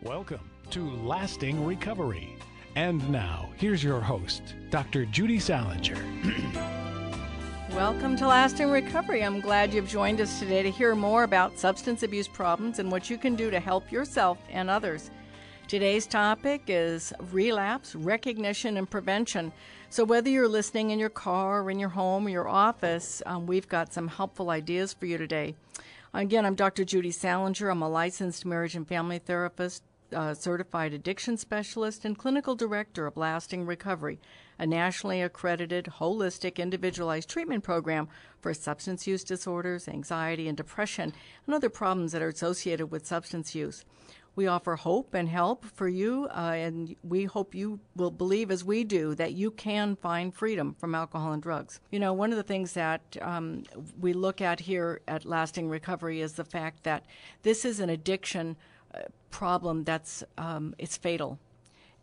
Welcome to Lasting Recovery. And now, here's your host, Dr. Judy Saalinger. Welcome to Lasting Recovery. I'm glad you've joined us today to hear more about substance abuse problems and what you can do to help yourself and others. Today's topic is relapse, recognition, and prevention. So whether you're listening in your car or in your home or your office, we've got some helpful ideas for you today. Again, I'm Dr. Judy Saalinger. I'm a licensed marriage and family therapist, certified addiction specialist, and clinical director of Lasting Recovery, a nationally accredited, holistic, individualized treatment program for substance use disorders, anxiety, and depression, and other problems that are associated with substance use. We offer hope and help for you, and we hope you will believe, as we do, that you can find freedom from alcohol and drugs. You know, one of the things that we look at here at Lasting Recovery is the fact that this is an addiction problem that's it's fatal.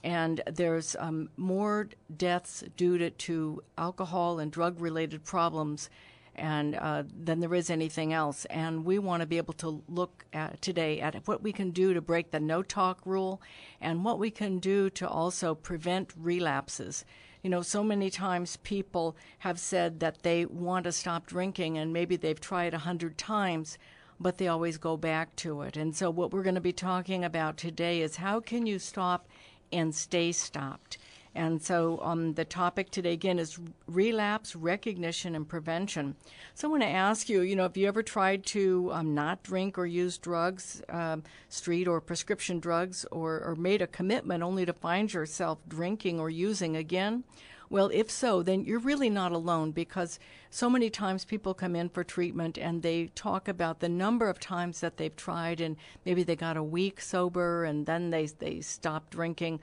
And there's more deaths due to alcohol and drug-related problems and than there is anything else. And we want to be able to look at today at what we can do to break the no-talk rule and what we can do to also prevent relapses. You know, so many times people have said that they want to stop drinking and maybe they've tried 100 times, but they always go back to it. And so what we're going to be talking about today is how can you stop and stay stopped. And so the topic today, again, is relapse, recognition, and prevention. So I want to ask you, you know, have you ever tried to not drink or use drugs, street or prescription drugs, or made a commitment only to find yourself drinking or using again? Well, if so, then you're really not alone, because so many times people come in for treatment and they talk about the number of times that they've tried, and maybe they got a week sober and then they stopped drinking.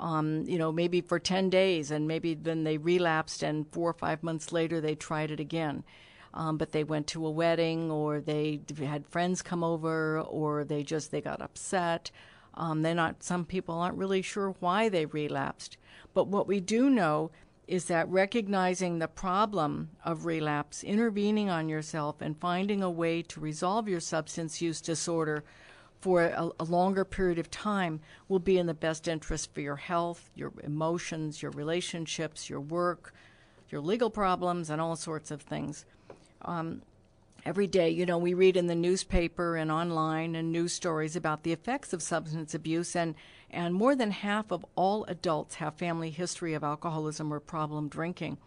You know, maybe for 10 days, and maybe then they relapsed, and 4 or 5 months later they tried it again. But they went to a wedding, or they had friends come over, or they got upset. Some people aren't really sure why they relapsed. But what we do know is that recognizing the problem of relapse, intervening on yourself, and finding a way to resolve your substance use disorder for a longer period of time will be in the best interest for your health, your emotions, your relationships, your work, your legal problems, and all sorts of things. Every day, you know, we read in the newspaper and online and news stories about the effects of substance abuse, and more than half of all adults have family history of alcoholism or problem drinking.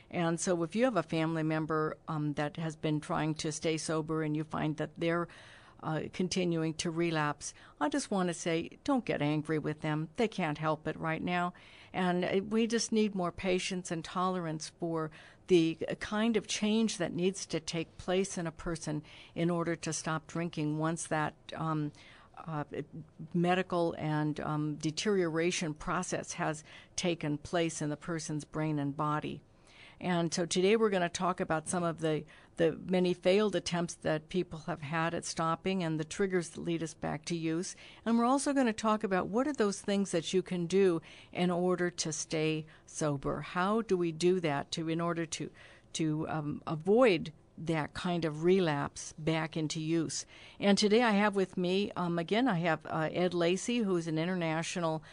And so if you have a family member that has been trying to stay sober and you find that they're continuing to relapse, I just want to say, don't get angry with them. They can't help it right now. And we just need more patience and tolerance for the kind of change that needs to take place in a person in order to stop drinking once that medical and deterioration process has taken place in the person's brain and body. And so today we're going to talk about some of the many failed attempts that people have had at stopping and the triggers that lead us back to use. And we're also going to talk about what are those things that you can do in order to stay sober. How do we do that in order to avoid that kind of relapse back into use? And today I have with me, again, I have Ed Lacey, who's an international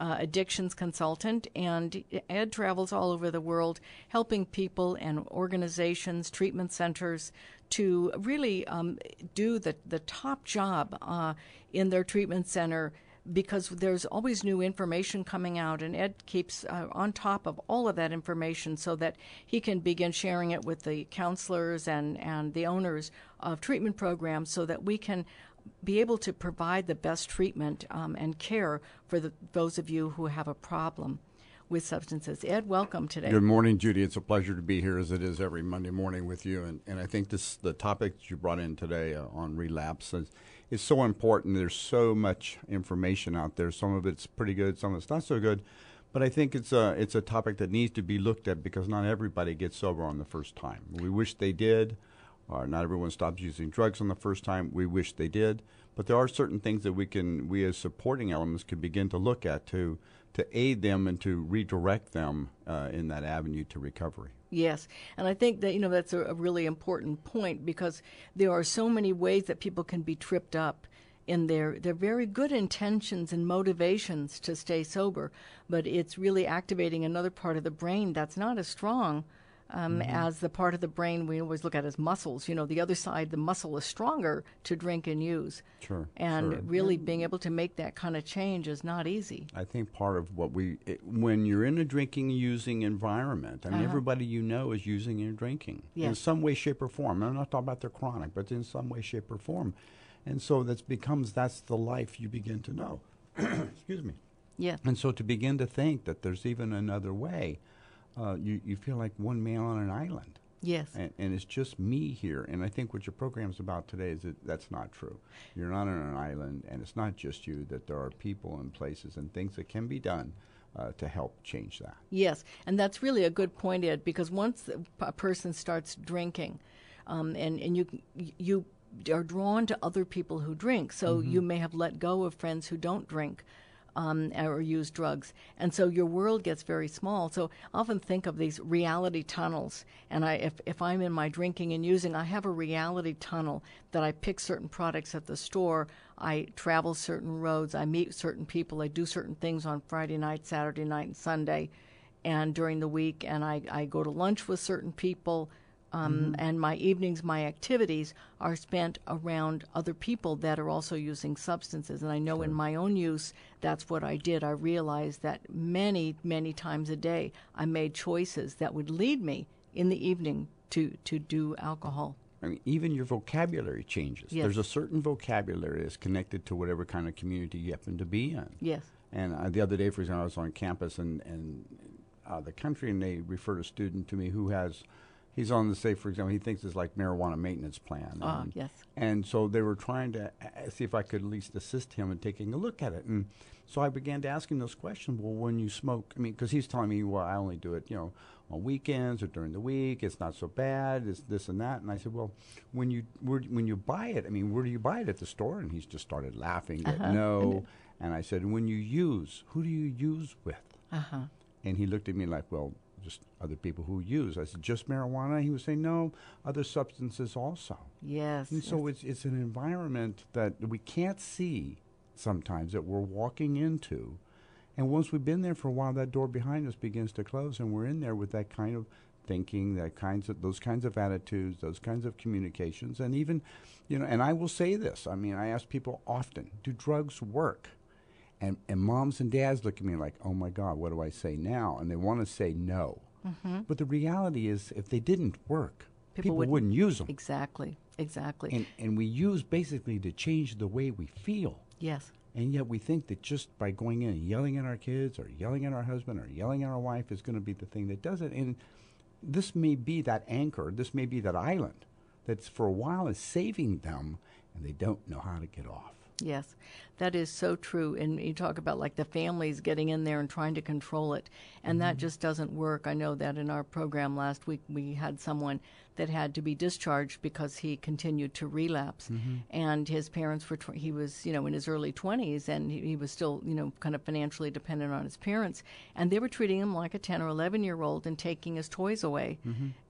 addictions consultant, and Ed travels all over the world helping people and organizations, treatment centers, to really do the top job in their treatment center, because there's always new information coming out, and Ed keeps on top of all of that information so that he can begin sharing it with the counselors and the owners of treatment programs so that we can be able to provide the best treatment and care for those of you who have a problem with substances. Ed, welcome today. Good morning, Judy. It's a pleasure to be here, as it is every Monday morning with you. And I think the topic that you brought in today on relapse is so important. There's so much information out there. Some of it's pretty good, some of it's not so good. But I think it's a topic that needs to be looked at, because not everybody gets sober on the first time. We wish they did. Not everyone stops using drugs on the first time. We wish they did. But there are certain things that we as supporting elements can begin to look at to aid them and to redirect them in that avenue to recovery. Yes, and I think that, that's a really important point, because there are so many ways that people can be tripped up in their very good intentions and motivations to stay sober, but it's really activating another part of the brain that's not as strong as the part of the brain we always look at as muscles. You know, the other side, the muscle is stronger to drink and use. Sure. And really being able to make that kind of change is not easy. I think part of what when you're in a drinking, using environment, I mean, everybody you know is using and drinking in some way, shape, or form. I'm not talking about their chronic, but in some way, shape, or form. And so that's the life you begin to know. Excuse me. Yeah. And so to begin to think that there's even another way, you feel like one man on an island. Yes. And it's just me here. And I think what your program's about today is that's not true. You're not on an island, and it's not just you, that there are people and places and things that can be done to help change that. Yes, and that's really a good point, Ed, because once a person starts drinking, and you are drawn to other people who drink, so you may have let go of friends who don't drink or use drugs, and so your world gets very small. So I often think of these reality tunnels, and if I'm in my drinking and using, I have a reality tunnel that I pick certain products at the store, I travel certain roads, I meet certain people, I do certain things on Friday night, Saturday night, and Sunday, and during the week, and I go to lunch with certain people, and my evenings, my activities are spent around other people that are also using substances. And I know in my own use, that's what I did. I realized that many, many times a day, I made choices that would lead me in the evening to do alcohol. I mean, even your vocabulary changes. Yes. There's a certain vocabulary that's connected to whatever kind of community you happen to be in. Yes. And the other day, for example, I was on campus in the country, and they referred a student to me who he's on the, say, for example, he thinks it's like marijuana maintenance plan. Yes. And so they were trying to see if I could at least assist him in taking a look at it. And so I began to ask him those questions. Well, when you smoke, I mean, because he's telling me, well, I only do it, on weekends or during the week. It's not so bad. It's this and that. And I said, well, when you buy it, I mean, where do you buy it, at the store? And he's just started laughing. No. And I said, when you use, who do you use with? And he looked at me like, well, just other people who use. I said, just marijuana? He would say, no, other substances also. Yes. And so it's an environment that we can't see sometimes, that we're walking into. And once we've been there for a while, that door behind us begins to close, and we're in there with that kind of thinking, those kinds of attitudes, those kinds of communications. And even, and I will say this, I mean, I ask people often, do drugs work? And moms and dads look at me like, oh, my God, what do I say now? And they want to say no. But the reality is, if they didn't work, people wouldn't use them. Exactly. And we use basically to change the way we feel. Yes. And yet we think that just by going in and yelling at our kids or yelling at our husband or yelling at our wife is going to be the thing that does it. And this may be that anchor, this may be that island that's for a while is saving them, and they don't know how to get off. Yes, that is so true. And you talk about like the families getting in there and trying to control it, and that just doesn't work. I know that in our program last week we had someone that had to be discharged because he continued to relapse, and his parents were he was in his early 20s, and he was still kind of financially dependent on his parents, and they were treating him like a 10 or 11-year-old and taking his toys away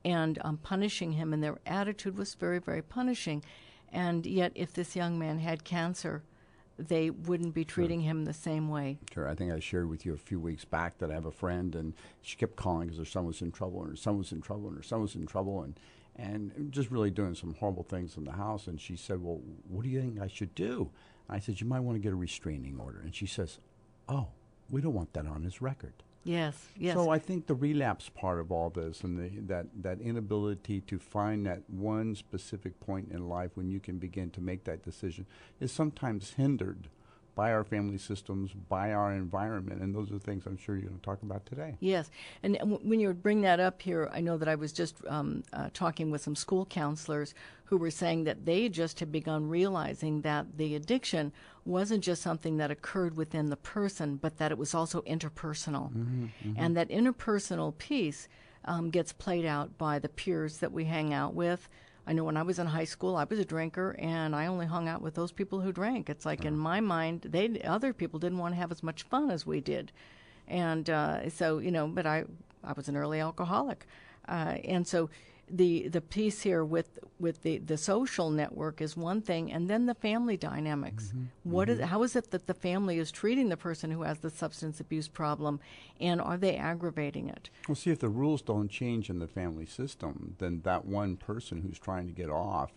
and punishing him, and their attitude was very, very punishing. And yet, if this young man had cancer, they wouldn't be treating him the same way. Sure. I think I shared with you a few weeks back that I have a friend, and she kept calling because her son was in trouble, and her son was in trouble, and her son was in trouble, and just really doing some horrible things in the house. And she said, well, what do you think I should do? And I said, you might want to get a restraining order. And she says, oh, we don't want that on his record. Yes. So I think the relapse part of all this, and that inability to find that one specific point in life when you can begin to make that decision, is sometimes hindered by our family systems, by our environment, and those are the things I'm sure you're going to talk about today. Yes, and when you bring that up here, I know that I was just talking with some school counselors who were saying that they just had begun realizing that the addiction wasn't just something that occurred within the person, but that it was also interpersonal, and that interpersonal piece gets played out by the peers that we hang out with. I know when I was in high school, I was a drinker, and I only hung out with those people who drank. It's like in my mind, other people didn't want to have as much fun as we did, and so but I was an early alcoholic, and so the piece here with the social network is one thing, and then the family dynamics. How is it that the family is treating the person who has the substance abuse problem, and are they aggravating it? Well, see, if the rules don't change in the family system, then that one person who's trying to get off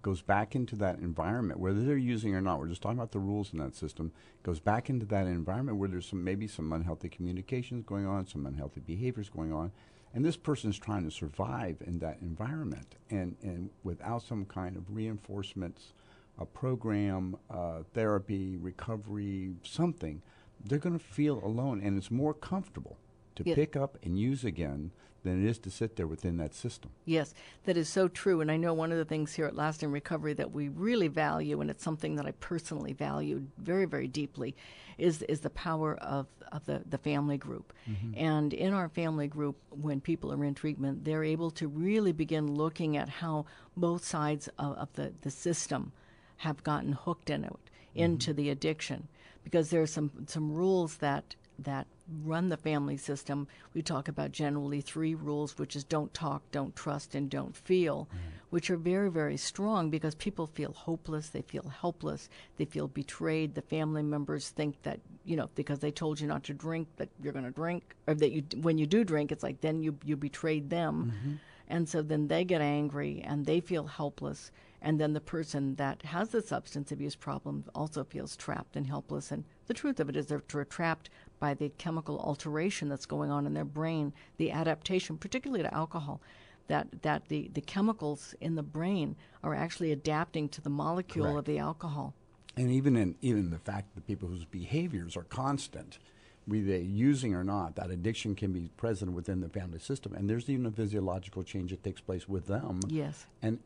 goes back into that environment, whether they're using or not. We're just talking about the rules in that system. Goes back into that environment where there's maybe some unhealthy communications going on, some unhealthy behaviors going on, and this person's trying to survive in that environment. And without some kind of reinforcements, a program, therapy, recovery, something, they're going to feel alone, and it's more comfortable to pick up and use again than it is to sit there within that system. Yes, that is so true. And I know one of the things here at Lasting Recovery that we really value, and it's something that I personally value very, very deeply, is the power of the family group. And in our family group, when people are in treatment, they're able to really begin looking at how both sides of the system have gotten hooked into the addiction. Because there are some rules that run the family system. We talk about generally 3 rules, which is don't talk, don't trust, and don't feel, which are very, very strong because people feel hopeless, they feel helpless, they feel betrayed. The family members think that, because they told you not to drink, that you're going to drink, or that when you do drink, it's like then you betrayed them. And so then they get angry and they feel helpless. And then the person that has the substance abuse problem also feels trapped and helpless. And the truth of it is they're trapped by the chemical alteration that's going on in their brain, the adaptation, particularly to alcohol, that the chemicals in the brain are actually adapting to the molecule of the alcohol. And even the fact that people whose behaviors are constant, be they using or not, that addiction can be present within the family system, and there's even a physiological change that takes place with them. Yes. And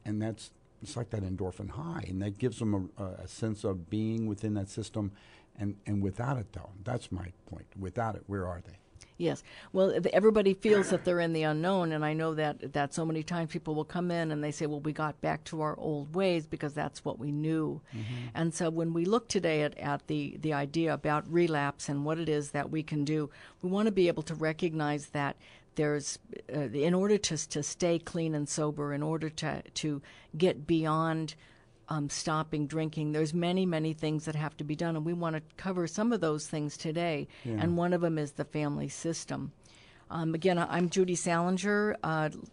that's, it's like that endorphin high, and that gives them a sense of being within that system. And without it, though, that's my point. Without it, where are they? Yes. Well, everybody feels that they're in the unknown, and I know that so many times people will come in and they say, well, we got back to our old ways because that's what we knew. And so when we look today at the idea about relapse and what it is that we can do, we want to be able to recognize that there's, in order to stay clean and sober, in order to get beyond stopping drinking, there's many things that have to be done, and we want to cover some of those things today. And one of them is the family system. Again, I'm Judy Saalinger.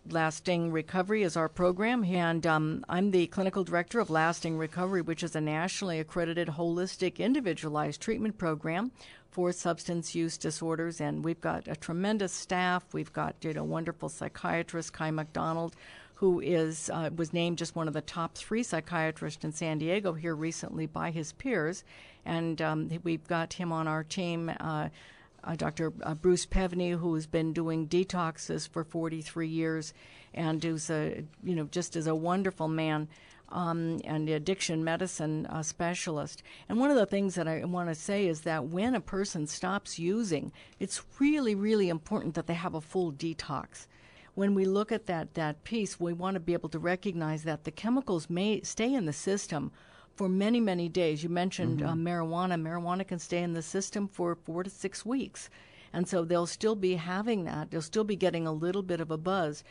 Lasting Recovery is our program, and I'm the clinical director of Lasting Recovery, which is a nationally accredited holistic individualized treatment program for substance use disorders. And we've got a tremendous staff. We've got wonderful psychiatrist Kai McDonald, who was named just one of the top 3 psychiatrists in San Diego here recently by his peers. And we've got him on our team, Dr. Bruce Pevney, who's been doing detoxes for 43 years and who's just is a wonderful man and addiction medicine specialist. And one of the things that I want to say is that when a person stops using, it's really, really important that they have a full detox. When we look at that piece, we want to be able to recognize that the chemicals may stay in the system for many days. You mentioned marijuana. Marijuana can stay in the system for 4 to 6 weeks. And so they'll still be having that. They'll still be getting a little bit of a buzz.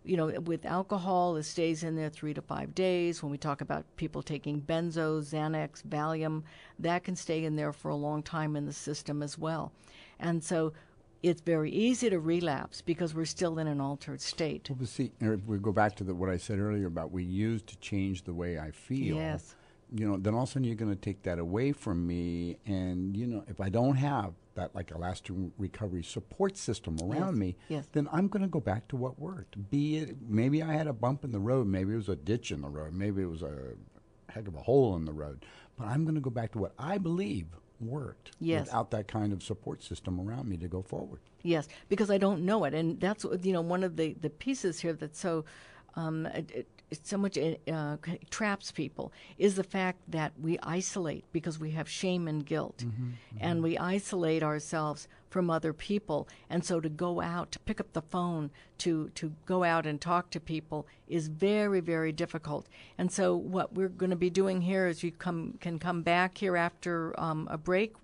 With alcohol, it stays in there 3 to 5 days. When we talk about people taking benzos, Xanax, Valium, that can stay in there for a long time in the system as well. And so it's very easy to relapse because we're still in an altered state. Well, but see, if we go back to what I said earlier about we use to change the way I feel. Yes. Then all of a sudden you're going to take that away from me, and if I don't have that like a lasting recovery support system around me, then I'm going to go back to what worked. Be it maybe I had a bump in the road, maybe it was a ditch in the road, maybe it was a heck of a hole in the road, but I'm going to go back to what I believe worked without that kind of support system around me to go forward. Yes, because I don't know it, and that's one of the pieces here that's so it's so much traps people is the fact that we isolate because we have shame and guilt, and we isolate ourselves from other people. And so to go out, to pick up the phone, to go out and talk to people is very, very difficult. And so what we're going to be doing here is you can come back here after a break.